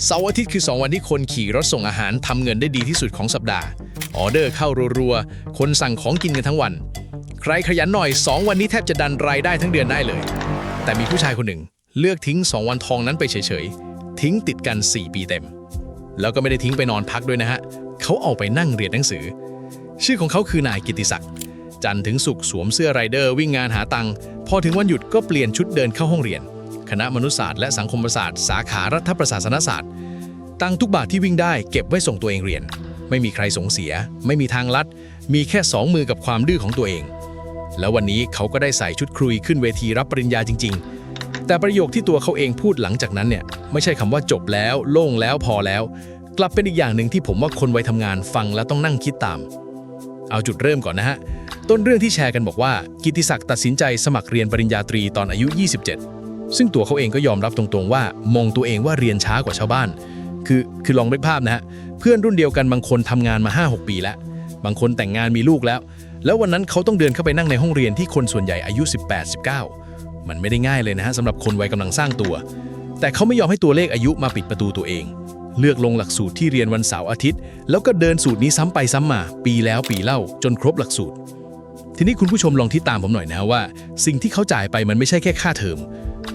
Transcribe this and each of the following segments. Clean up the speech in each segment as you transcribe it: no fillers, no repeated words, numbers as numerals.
เสาร์อาทิตย์คือ2วันที่คนขี่รถส่งอาหารทำเงินได้ดีที่สุดของสัปดาห์ออเดอร์เข้ารัวๆคนสั่งของกินกันทั้งวันใครขยันหน่อย2วันนี้แทบจะดันรายได้ทั้งเดือนได้เลยแต่มีผู้ชายคนหนึ่งเลือกทิ้ง2วันทองนั้นไปเฉยๆทิ้งติดกัน4ปีเต็มแล้วก็ไม่ได้ทิ้งไปนอนพักด้วยนะฮะเขาเอาไปนั่งเรียนหนังสือชื่อของเขาคือนายกิตติศักดิ์จันทร์ถึงศุกร์สวมเสื้อไรเดอร์วิ่งงานหาตังค์พอถึงวันหยุดก็เปลี่ยนชุดเดินเข้าห้องเรียนคณะมนุษยศาสตร์และสังคมศาสตร์สาขารัฐประศาสนศาสตร์ตังค์ทุกบาทที่วิ่งได้เก็บไว้ส่งตัวเองเรียนไม่มีใครส่งเสียไม่มีทางลัดมีแค่2มือกับความดื้อของตัวเองแล้ววันนี้เขาก็ได้ใส่ชุดครุยขึ้นเวทีรับปริญญาจริงๆแต่ประโยคที่ตัวเขาเองพูดหลังจากนั้นเนี่ยไม่ใช่คำว่าจบแล้วโล่งแล้วพอแล้วกลับเป็นอีกอย่างหนึ่งที่ผมว่าคนวัยทำงานฟังแล้วต้องนั่งคิดตามเอาจุดเริ่มก่อนนะฮะต้นเรื่องที่แชร์กันบอกว่ากิตติศักดิ์ตัดสินใจสมัครเรียนปริญญาตรีตอนอายุ27ซึ่งตัวเขาเองก็ยอมรับตรงๆว่ามองตัวเองว่าเรียนช้ากว่าชาวบ้านคือลองนึกภาพนะฮะเพื่อนรุ่นเดียวกันบางคนทำงานมา 5-6 ปีแล้วบางคนแต่งงานมีลูกแล้ววันนั้นเขาต้องเดินเข้าไปนั่งในห้องเรียนที่คนส่วนใหญ่อายุ 18-19 มันไม่ได้ง่ายเลยนะฮะสำหรับคนวัยกำลังสร้างตัวแต่เขาไม่ยอมให้ตัวเลขอายุมาปิดประตูตัวเองเลือกลงหลักสูตรที่เรียนวันเสาร์อาทิตย์แล้วก็เดินสูตรนี้ซ้ำไปซ้ำมาปีแล้วปีเล่าจนครบหลักสูตรทีนี้คุณผู้ชมลองที่ตามผมหน่อยนะว่าสิ่งที่เขาจ่ายไปมันไม่ใช่แค่ค่าเทอม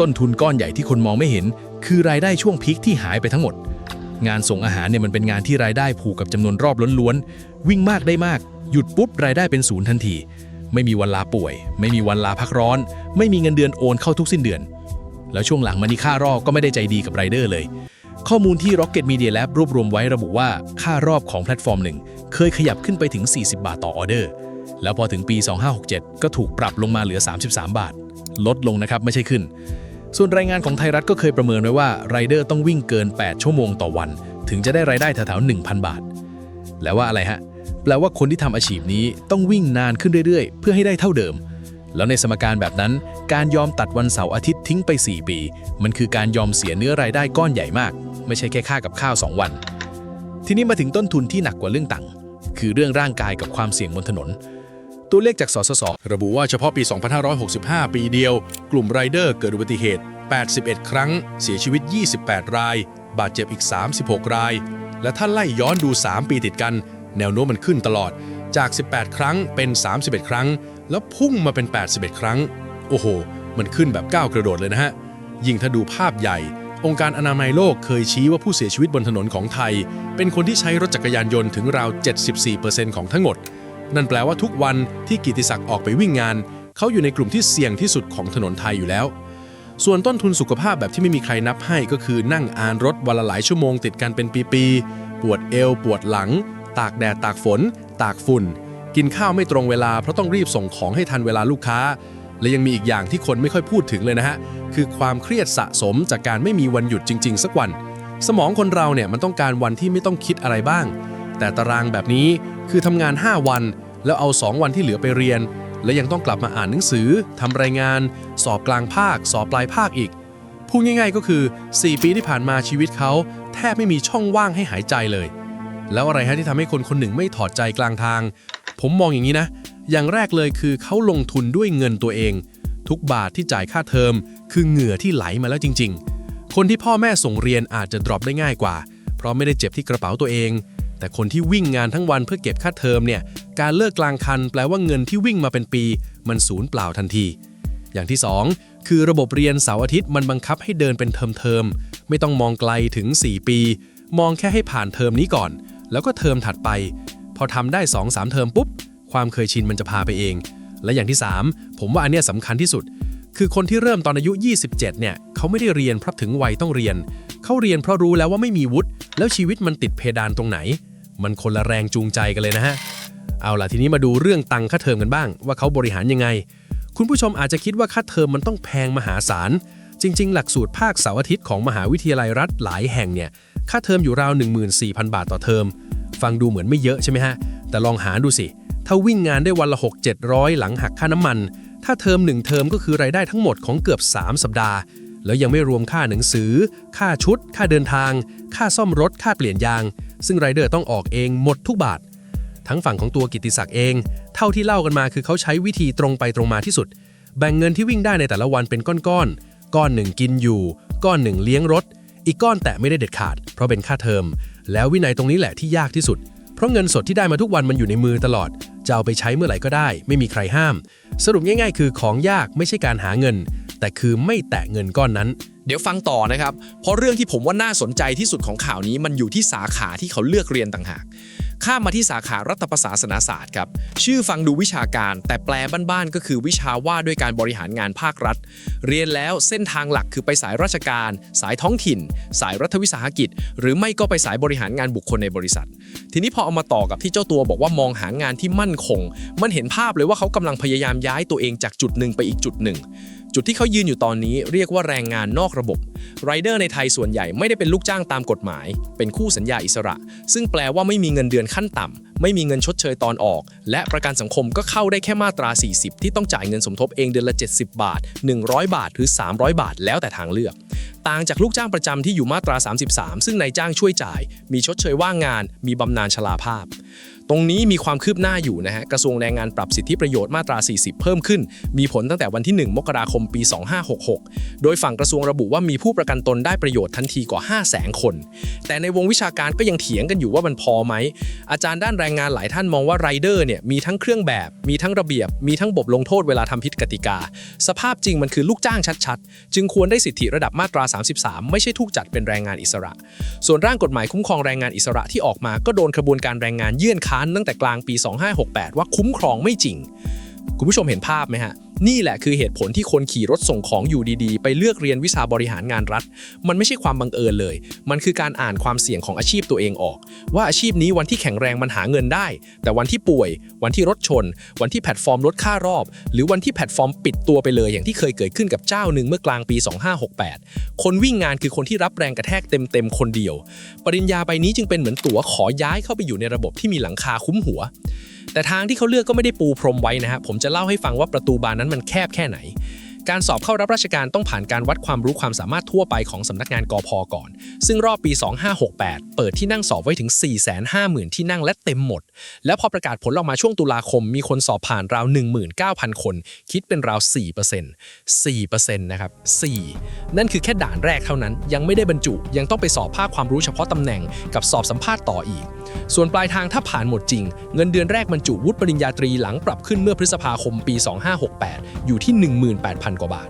ต้นทุนก้อนใหญ่ที่คนมองไม่เห็นคือรายได้ช่วงพีคที่หายไปทั้งหมดงานส่งอาหารเนี่ยมันเป็นงานที่รายได้ผูกกับจำนวนรอบล้วนๆวิ่งมากได้มากหยุดปุ๊บรายได้เป็นศูนย์ทันทีไม่มีวันลาป่วยไม่มีวันลาพักร้อนไม่มีเงินเดือนโอนเข้าทุกสิ้นเดือนแล้วช่วงหลังมานี่ค่ารอบก็ไม่ได้ใจดีกับไรเดอร์เลยข้อมูลที่ Rocket Media Lab รวบรวมไว้ระบุว่าค่ารอบของแพลตฟอร์มหนึ่งเคยขยับขึ้นไปถึง40 บาทต่อออเดอร์แล้วพอถึงปี2567ก็ถูกปรับลงมาเหลือ33 บาทลดลงนะครับไม่ใช่ขึ้นส่วนรายงานของไทยรัฐก็เคยประเมินไว้ว่าไรเดอร์ต้องวิ่งเกิน8ชั่วโมงต่อวันถึงจะได้รายได้แถวๆ 1,000 บาทแล้วว่าอะไรฮะแปลว่าคนที่ทำอาชีพนี้ต้องวิ่งนานขึ้นเรื่อยๆเพื่อให้ได้เท่าเดิมแล้วในสมการแบบนั้นการยอมตัดวันเสาร์อาทิตย์ทิ้งไป4ปีมันคือการยอมเสียเนื้อรายได้ก้อนใหญ่มากไม่ใช่แค่ค่ากับข้าว2วันทีนี้มาถึงต้นทุนที่หนักกว่าเรื่องตังค์คือเรื่องร่างกายกับความเสี่ยงบนถนนตัวเลขจากสสส.ระบุว่าเฉพาะปี 2565 ปีเดียวกลุ่มไรเดอร์เกิดอุบัติเหตุ81 ครั้งเสียชีวิต28 รายบาดเจ็บอีก36 รายและถ้าไล่ย้อนดู3ปีติดกันแนวโน้มมันขึ้นตลอดจาก18 ครั้งเป็น31 ครั้งแล้วพุ่งมาเป็น81 ครั้งโอ้โหมันขึ้นแบบก้าวกระโดดเลยนะฮะยิ่งถ้าดูภาพใหญ่องค์การอนามัยโลกเคยชี้ว่าผู้เสียชีวิตบนถนนของไทยเป็นคนที่ใช้รถจักรยานยนต์ถึงราว 74% ของทั้งหมดนั่นแปลว่าทุกวันที่กิตติศักดิ์ออกไปวิ่งงานเขาอยู่ในกลุ่มที่เสี่ยงที่สุดของถนนไทยอยู่แล้วส่วนต้นทุนสุขภาพแบบที่ไม่มีใครนับให้ก็คือนั่งอ่านรถวันละหลายชั่วโมงติดกันเป็นปีๆปวดเอวปวดหลังตากแดดตากฝนตากฝุ่นกินข้าวไม่ตรงเวลาเพราะต้องรีบส่งของให้ทันเวลาลูกค้าและยังมีอีกอย่างที่คนไม่ค่อยพูดถึงเลยนะฮะคือความเครียดสะสมจากการไม่มีวันหยุดจริงๆสักวันสมองคนเราเนี่ยมันต้องการวันที่ไม่ต้องคิดอะไรบ้างแต่ตารางแบบนี้คือทำงาน5วันแล้วเอา2วันที่เหลือไปเรียนและยังต้องกลับมาอ่านหนังสือทำรายงานสอบกลางภาคสอบปลายภาคอีกพูดง่ายๆก็คือ4ปีที่ผ่านมาชีวิตเขาแทบไม่มีช่องว่างให้หายใจเลยแล้วอะไรฮะที่ทำให้คนคนหนึ่งไม่ถอดใจกลางทางผมมองอย่างนี้นะอย่างแรกเลยคือเขาลงทุนด้วยเงินตัวเองทุกบาทที่จ่ายค่าเทอมคือเหงื่อที่ไหลมาแล้วจริงๆคนที่พ่อแม่ส่งเรียนอาจจะดรอปได้ง่ายกว่าเพราะไม่ได้เจ็บที่กระเป๋าตัวเองแต่คนที่วิ่งงานทั้งวันเพื่อเก็บค่าเทอมเนี่ยการเลิกกลางคันแปลว่าเงินที่วิ่งมาเป็นปีมันสูญเปล่าทันทีอย่างที่2คือระบบเรียนเสาร์อาทิตย์มันบังคับให้เดินเป็นเทอมไม่ต้องมองไกลถึง4ปีมองแค่ให้ผ่านเทอมนี้ก่อนแล้วก็เทอมถัดไปพอทำได้ 2-3 เทอมปุ๊บความเคยชินมันจะพาไปเองและอย่างที่3ผมว่าอันเนี้ยสำคัญที่สุดคือคนที่เริ่มตอนอายุ27เนี่ยเขาไม่ได้เรียนเพราะถึงวัยต้องเรียนเขาเรียนเพราะรู้แล้วว่าไม่มีวุฒิแล้วชีวิตมันติดเพดานตรงไหนมันคนละแรงจูงใจกันเลยนะฮะเอาล่ะทีนี้มาดูเรื่องตังค่าเทอมกันบ้างว่าเขาบริหารยังไงคุณผู้ชมอาจจะคิดว่าค่าเทอมมันต้องแพงมหาศาลจริงๆหลักสูตรภาคเสาร์อาทิตย์ของมหาวิทยาลัยรัฐหลายแห่งเนี่ยค่าเทอมอยู่ราว 14,000 บาทต่อเทอมฟังดูเหมือนไม่เยอะใช่ไหมฮะแต่ลองหาดูสิถ้าวิ่งงานได้วันละ 6-700 หลังหักค่าน้ำมันถ้าเทอม1เทอมก็คือรายได้ทั้งหมดของเกือบ3สัปดาห์แล้วยังไม่รวมค่าหนังสือค่าชุดค่าเดินทางค่าซ่อมรถค่าเปลี่ยนยางซึ่งไรเดอร์ต้องออกเองหมดทุกบาททั้งฝั่งของตัวกิตติศักดิ์เองเท่าที่เล่ากันมาคือเขาใช้วิธีตรงไปตรงมาที่สุดแบ่งเงินที่วิ่งได้ในแต่ละวันเป็นก้อนๆก้อนหนึ่งกินอยู่ก้อนหนึ่งเลี้ยงรถ อีกก้อนแตะไม่ได้เด็ดขาดเพราะเป็นค่าเทอมแล้ววินัยตรงนี้แหละที่ยากที่สุดเพราะเงินสดที่ได้มาทุกวันมันอยู่ในมือตลอดจะเอาไปใช้เมื่อไหร่ก็ได้ไม่มีใครห้ามสรุปง่ายๆคือของยากไม่ใช่การหาเงินแต่คือไม่แตะเงินก้อนนั้นเดี๋ยวฟังต่อนะครับเพราะเรื่องที่ผมว่าน่าสนใจที่สุดของข่าวนี้มันอยู่ที่สาขาที่เขาเลือกเรียนต่างหากข้ามมาที่สาขารัฐประศาสนศาสตร์ครับชื่อฟังดูวิชาการแต่แปลบ้านๆก็คือวิชาว่าด้วยการบริหารงานภาครัฐเรียนแล้วเส้นทางหลักคือไปสายราชการสายท้องถิ่นสายรัฐวิสาหกิจหรือไม่ก็ไปสายบริหารงานบุคคลในบริษัททีนี้พอเอามาต่อกับที่เจ้าตัวบอกว่ามองหางานที่มั่นคงมันเห็นภาพเลยว่าเขากำลังพยายามย้ายตัวเองจากจุดหนึ่งไปอีกจุดหนึ่งจุดที่เขายืนอยู่ตอนนี้เรียกว่าแรงงานนอกระบบไรเดอร์ในไทยส่วนใหญ่ไม่ได้เป็นลูกจ้างตามกฎหมายเป็นคู่สัญญาอิสระซึ่งแปลว่าไม่มีเงินเดือนขั้นต่ำไม่มีเงินชดเชยตอนออกและประกันสังคมก็เข้าได้แค่มาตรา 40 ที่ต้องจ่ายเงินสมทบเองเดือนละ 70 บาท 100 บาทหรือ 300 บาทแล้วแต่ทางเลือกต่างจากลูกจ้างประจำที่อยู่มาตรา 33 ซึ่งนายจ้างช่วยจ่ายมีชดเชยว่างงานมีบำนาญชราภาพตรงนี้มีความคืบหน้าอยู่นะฮะกระทรวงแรงงานปรับสิทธิประโยชน์มาตรา 40 เพิ่มขึ้นมีผลตั้งแต่วันที่ 1 มกราคมปี 2566 โดยฝั่งกระทรวงระบุว่ามีผู้ประกันตนได้ประโยชน์ทันทีกว่า 500,000 คนแต่ในวงวิชาการก็ยังเถียงกันอยู่ว่ามันพอไหมอาจารย์ด้านแรงงานหลายท่านมองว่าไรเดอร์เนี่ยมีทั้งเครื่องแบบมีทั้งระเบียบมีทั้งบทลงโทษเวลาทำผิดกติกาสภาพจริงมันคือลูกจ้างชัดๆจึงควรได้สิทธิระดับมาตรา 33 ไม่ใช่ถูกจัดเป็นแรงงานอิสระส่วนร่างกฎหมายคุ้มครองแรงงานอิสระที่ออกมาก็โดนกระบวนการแรงงานยื่นค้านตั้งแต่กลางปี 2568 ว่าคุ้มครองไม่จริงคุณผู้ชมเห็นภาพไหมฮะนี่แหละคือเหตุผลที่คนขี่รถส่งของอยู่ดีๆไปเลือกเรียนวิชาบริหารงานรัฐมันไม่ใช่ความบังเอิญเลยมันคือการอ่านความเสี่ยงของอาชีพตัวเองออกว่าอาชีพนี้วันที่แข็งแรงมันหาเงินได้แต่วันที่ป่วยวันที่รถชนวันที่แพลตฟอร์มลดค่ารอบหรือวันที่แพลตฟอร์มปิดตัวไปเลยอย่างที่เคยเกิดขึ้นกับเจ้าหนึ่งเมื่อกลางปี 2568 คนวิ่งงานคือคนที่รับแรงกระแทกเต็มๆคนเดียวปริญญาใบนี้จึงเป็นเหมือนตั๋วขอย้ายเข้าไปอยู่ในระบบที่มีหลังคาคุ้มหัวแต่ทางที่เขาเลือกก็ไม่ได้ปูพรมไว้นะฮะผมจะเล่าให้ฟังว่าประตูบานนั้นมันแคบแค่ไหนการสอบเข้ารับราชการต้องผ่านการวัดความรู้ความสามารถทั่วไปของสำนักงานกพ.ก่อนซึ่งรอบปี 2568 เปิดที่นั่งสอบไว้ถึง 450,000 ที่นั่งและเต็มหมดแล้วพอประกาศผลออกมาช่วงตุลาคมมีคนสอบผ่านราว 19,000 คนคิดเป็นราว 4% นะครับ 4 นั่นคือแค่ด่านแรกเท่านั้นยังไม่ได้บรรจุยังต้องไปสอบภาคความรู้เฉพาะตำแหน่งกับสอบสัมภาษณ์ต่ออีกส่วนปลายทางถ้าผ่านหมดจริงเงินเดือนแรกบรรจุวุฒิปริญญาตรีหลังปรับขึ้นเมื่อพฤษภาคมปี 2568 อยู่ที่ 18,000 กว่าบาท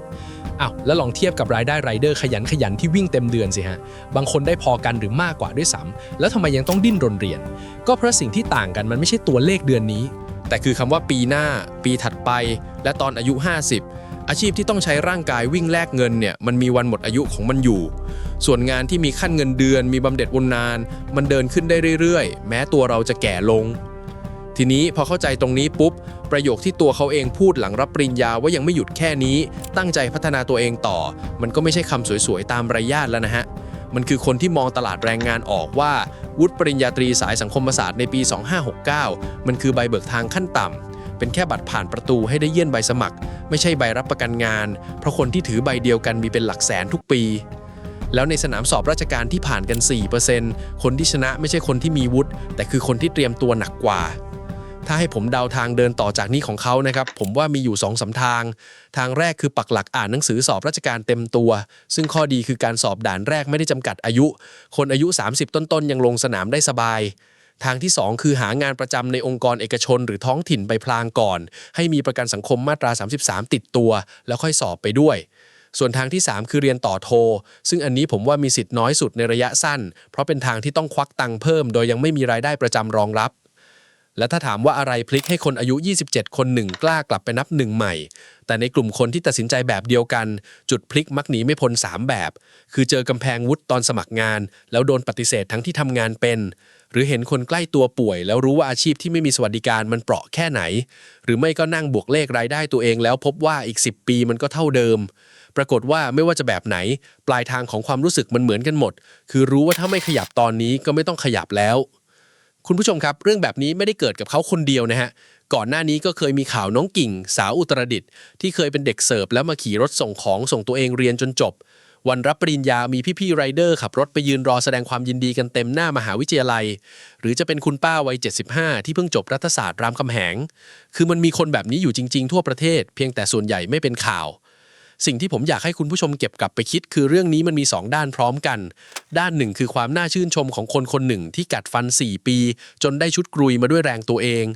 อ้าวแล้วลองเทียบกับรายได้ไรเดอร์ขยันที่วิ่งเต็มเดือนสิฮะบางคนได้พอกันหรือมากกว่าด้วยซ้ำแล้วทำไมยังต้องดิ้นรนเรียนก็เพราะสิ่งที่ต่างกันมันไม่ใช่ตัวเลขเดือนนี้แต่คือคำว่าปีหน้าปีถัดไปและตอนอายุ 50อาชีพที่ต้องใช้ร่างกายวิ่งแลกเงินเนี่ยมันมีวันหมดอายุของมันอยู่ส่วนงานที่มีขั้นเงินเดือนมีบำเหน็จบำนาญมันเดินขึ้นได้เรื่อยๆแม้ตัวเราจะแก่ลงทีนี้พอเข้าใจตรงนี้ปุ๊บประโยคที่ตัวเขาเองพูดหลังรับปริญญาว่ายังไม่หยุดแค่นี้ตั้งใจพัฒนาตัวเองต่อมันก็ไม่ใช่คำสวยๆตามรายาทแล้วนะฮะมันคือคนที่มองตลาดแรงงานออกว่าวุฒิปริญญาตรีสายสังคมศาสตร์ในปี 2569 มันคือใบเบิกทางขั้นต่ำเป็นแค่บัตรผ่านประตูให้ได้ยื่นใบสมัครไม่ใช่ใบรับประกันงานเพราะคนที่ถือใบเดียวกันมีเป็นหลักแสนทุกปีแล้วในสนามสอบราชการที่ผ่านกัน 4% คนที่ชนะไม่ใช่คนที่มีวุฒิแต่คือคนที่เตรียมตัวหนักกว่าถ้าให้ผมเดาทางเดินต่อจากนี้ของเขานะครับผมว่ามีอยู่ 2-3 ทางแรกคือปักหลักอ่านหนังสือสอบราชการเต็มตัวซึ่งข้อดีคือการสอบด่านแรกไม่ได้จำกัดอายุคนอายุ 30 ต้นๆยังลงสนามได้สบายทางที่ 2 คือหางานประจำในองค์กรเอกชนหรือท้องถิ่นไปพลางก่อนให้มีประกันสังคมมาตรา 33 ติดตัวแล้วค่อยสอบไปด้วยส่วนทางที่ 3 คือเรียนต่อโทซึ่งอันนี้ผมว่ามีสิทธิ์น้อยสุดในระยะสั้นเพราะเป็นทางที่ต้องควักตังค์เพิ่มโดยยังไม่มีรายได้ประจำรองรับและถ้าถามว่าอะไรพลิกให้คนอายุ 27 คนหนึ่งกล้ากลับไปนับหนึ่งใหม่แต่ในกลุ่มคนที่ตัดสินใจแบบเดียวกันจุดพลิกมักหนีไม่พ้น3แบบคือเจอกำแพงวุฒิตอนสมัครงานแล้วโดนปฏิเสธทั้งที่ทำงานเป็นหรือเห็นคนใกล้ตัวป่วยแล้วรู้ว่าอาชีพที่ไม่มีสวัสดิการมันเปราะแค่ไหนหรือไม่ก็นั่งบวกเลขรายได้ตัวเองแล้วพบว่าอีก10 ปีมันก็เท่าเดิมปรากฏว่าไม่ว่าจะแบบไหนปลายทางของความรู้สึกมันเหมือนกันหมดคือรู้ว่าถ้าไม่ขยับตอนนี้ก็ไม่ต้องขยับแล้วคุณผู้ชมครับเรื่องแบบนี้ไม่ได้เกิดกับเขาคนเดียวนะฮะก่อนหน้านี้ก็เคยมีข่าวน้องกิ่งสาวอุตรดิตถ์ที่เคยเป็นเด็กเสิร์ฟแล้วมาขี่รถส่งของส่งตัวเองเรียนจนจบวันรับปริญญามีพี่ๆไรเดอร์ขับรถไปยืนรอแสดงความยินดีกันเต็มหน้ามหาวิทยาลัยหรือจะเป็นคุณป้าวัย 75 ที่เพิ่งจบรัฐศาสตร์รามคำแหงคือมันมีคนแบบนี้อยู่จริงๆทั่วประเทศเพียงแต่ส่วนใหญ่ไม่เป็นข่าว สิ่งที่ผมอยากให้คุณผู้ชมเก็บกลับไปคิดคือเรื่องนี้มันมี2ด้านพร้อมกันด้านหนึ่งคือความน่าชื่นชมของคนคนหนึ่งที่กัดฟัน4 ปีจนได้ชุดกรุยมาด้วยแรงตัวเอง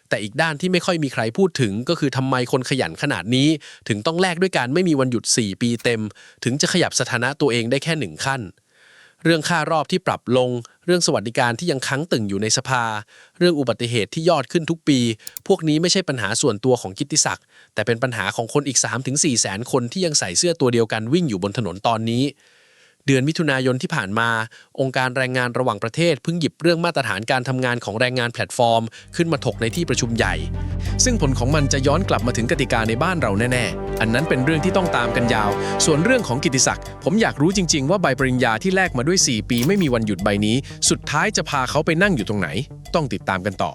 แต่อีกด้านที่ไม่ค่อยมีใครพูดถึงก็คือทำไมคนขยันขนาดนี้ถึงต้องแลกด้วยการไม่มีวันหยุด4 ปีเต็มถึงจะขยับสถานะตัวเองได้แค่1 ขั้นเรื่องค่ารอบที่ปรับลงเรื่องสวัสดิการที่ยังค้างตึงอยู่ในสภาเรื่องอุบัติเหตุที่ยอดขึ้นทุกปีพวกนี้ไม่ใช่ปัญหาส่วนตัวของกิตติศักดิ์แต่เป็นปัญหาของคนอีก 3-4 แสนคนที่ยังใส่เสื้อตัวเดียวกันวิ่งอยู่บนถนนตอนนี้เดือนมิถุนายนที่ผ่านมาองค์การแรงงานระหว่างประเทศเพิ่งหยิบเรื่องมาตรฐานการทำงานของแรงงานแพลตฟอร์มขึ้นมาถกในที่ประชุมใหญ่ซึ่งผลของมันจะย้อนกลับมาถึงกติกาในบ้านเราแน่ๆอันนั้นเป็นเรื่องที่ต้องตามกันยาวส่วนเรื่องของกิตติศักดิ์ผมอยากรู้จริงๆว่าใบปริญญาที่แลกมาด้วย4 ปีไม่มีวันหยุดใบนี้สุดท้ายจะพาเขาไปนั่งอยู่ตรงไหนต้องติดตามกันต่อ